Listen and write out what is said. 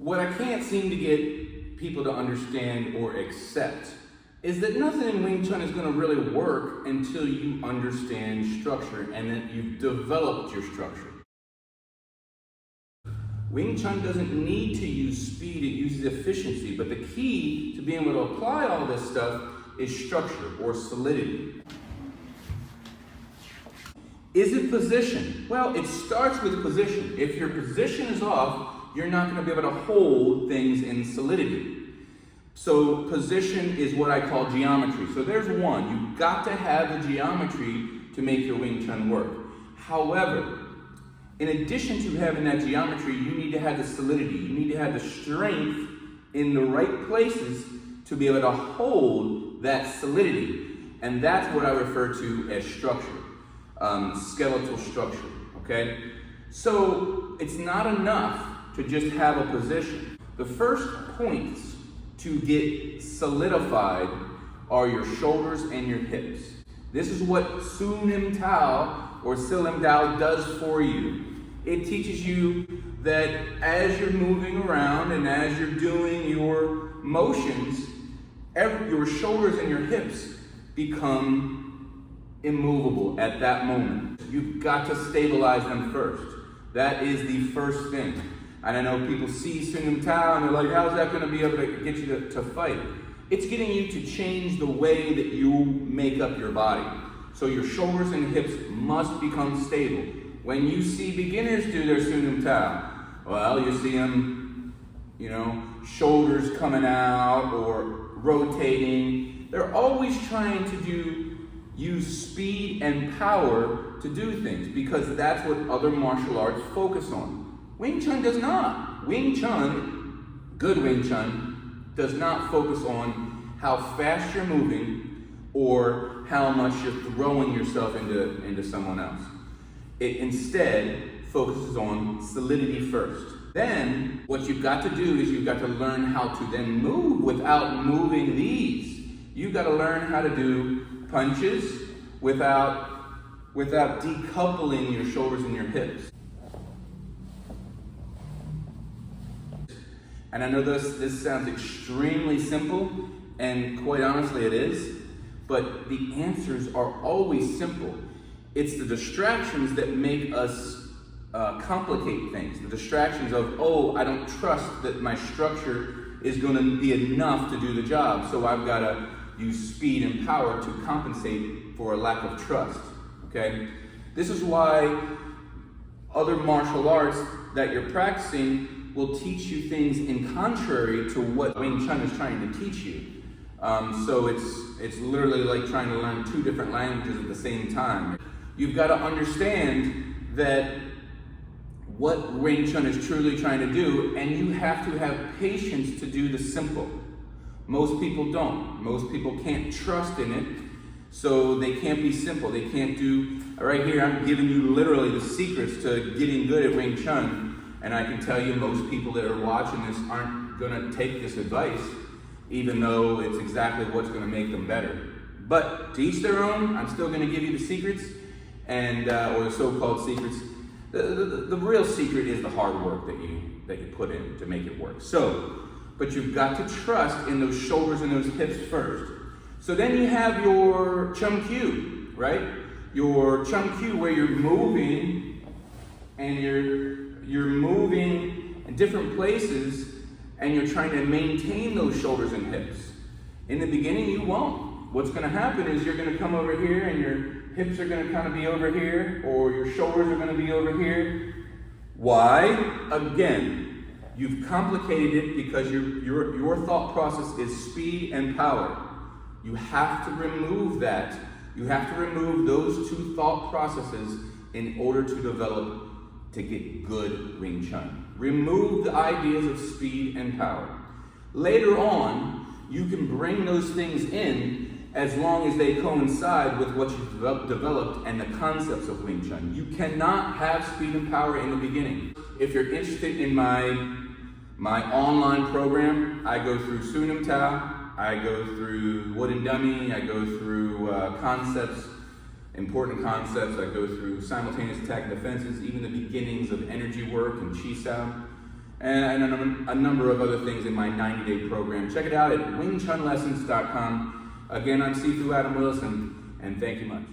What I can't seem to get people to understand or accept is that nothing in Wing Chun is going to really work until you understand structure and that you've developed your structure. Wing Chun doesn't need to use speed, it uses efficiency, but the key to being able to apply all this stuff is structure or solidity. Is it position? Well, it starts with position. If your position is off, you're not going to be able to hold things in solidity. So position is what I call geometry. So there's one. You've got to have the geometry to make your Wing Chun work. However, in addition to having that geometry, you need to have the solidity. You need to have the strength in the right places to be able to hold that solidity. And that's what I refer to as structure, skeletal structure, okay? So it's not enough to just have a position. The first points to get solidified are your shoulders and your hips. This is what Sunim Tao or Silim Dao does for you. It teaches you that as you're moving around and as you're doing your motions, your shoulders and your hips become immovable at that moment. You've got to stabilize them first. That is the first thing. And I know people see Sunim Tao and they're like, how's that going to be able to get you to fight? It's getting you to change the way that you make up your body. So your shoulders and hips must become stable. When you see beginners do their Sunim Tao, well, you see them, shoulders coming out or rotating. They're always trying to use speed and power to do things because that's what other martial arts focus on. Wing Chun does not. Wing Chun, good Wing Chun, does not focus on how fast you're moving or how much you're throwing yourself into someone else. It instead focuses on solidity first. Then, what you've got to do is you've got to learn how to then move without moving these. You've got to learn how to do punches without decoupling your shoulders and your hips. And I know this sounds extremely simple, and quite honestly it is, but the answers are always simple. It's the distractions that make us complicate things. The distractions of, oh, I don't trust that my structure is going to be enough to do the job, so I've got to use speed and power to compensate for a lack of trust, okay? This is why other martial arts that you're practicing will teach you things in contrary to what Wing Chun is trying to teach you. So it's literally like trying to learn two different languages at the same time. You've got to understand that what Wing Chun is truly trying to do, and you have to have patience to do the simple. Most people don't. Most people can't trust in it, so they can't be simple. They can't do, right here, I'm giving you literally the secrets to getting good at Wing Chun. And I can tell you most people that are watching this aren't going to take this advice, even though it's exactly what's going to make them better. But to each their own, I'm still going to give you the secrets, and or the so-called secrets. The real secret is the hard work that you put in to make it work. But you've got to trust in those shoulders and those hips first. So then you have your Chum Kiu, right? Your Chum Kiu where you're moving and you're moving in different places and you're trying to maintain those shoulders and hips. In the beginning, you won't. What's going to happen is you're going to come over here and your hips are going to kind of be over here, or your shoulders are going to be over here. Why? Again, you've complicated it because your thought process is speed and power. You have to remove that. You have to remove those two thought processes in order to develop, to get good Wing Chun. Remove the ideas of speed and power. Later on, you can bring those things in as long as they coincide with what you've developed and the concepts of Wing Chun. You cannot have speed and power in the beginning. If you're interested in my online program, I go through Sunim Tao, I go through Wooden Dummy, I go through concepts, important concepts. I go through simultaneous attack and defenses, even the beginnings of energy work and Chi Sao. and a number of other things in my 90-day program. Check it out at wingchunlessons.com. Again, I'm Sifu Adam Wilson, and thank you much.